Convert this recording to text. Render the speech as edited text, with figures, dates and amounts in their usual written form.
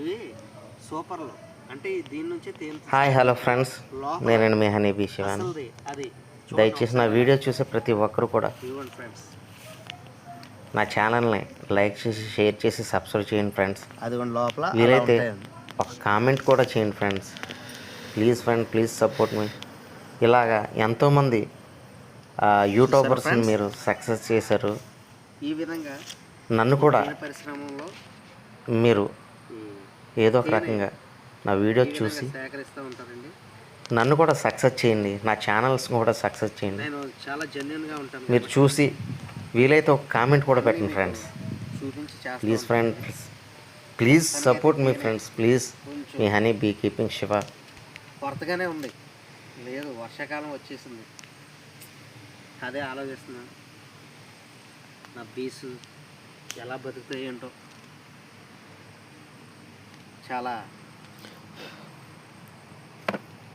ఇవి సూపర్లు అంటే దీని నుంచే తేలుతుంది. హాయ్ హలో ఫ్రెండ్స్, లోపల నేనండి మీ హనీబీ శివాన్. అసలుది అది దయచేసి నా వీడియో చూసే ప్రతి ఒక్కరు కూడా ఇవ్వండి ఫ్రెండ్స్. నా ఛానల్ని లైక్ చేసి షేర్ చేసి సబ్స్క్రైబ్ చేయండి ఫ్రెండ్స్. అదిగోండి లోపల వీలైతే ఒక కామెంట్ కూడా చేయండి ఫ్రెండ్స్. ప్లీజ్ సపోర్ట్ మీ. ఇలాగా ఎంతోమంది యూట్యూబర్స్ని మీరు సక్సెస్ చేశారు. ఈ విధంగా నన్ను కూడా పరిశ్రమలో మీరు ఏదో ఒక రకంగా నా వీడియో చూసి సేకరిస్తూ ఉంటారండి. నన్ను కూడా సక్సెస్ చేయండి, నా ఛానల్స్ కూడా సక్సెస్ చేయండి. నేను చాలా జెన్యూన్గా ఉంటాను. మీరు చూసి వీలైతే ఒక కామెంట్ కూడా పెట్టండి ఫ్రెండ్స్. చూపించి please support me friends. Please me honey bee keeping Shiva. కొత్తగానే ఉంది, లేదు వర్షాకాలం వచ్చేసింది, అదే ఆలోచిస్తున్నాను నా బీస్ ఎలా బతుకుతాయి ఏంటో. చాలా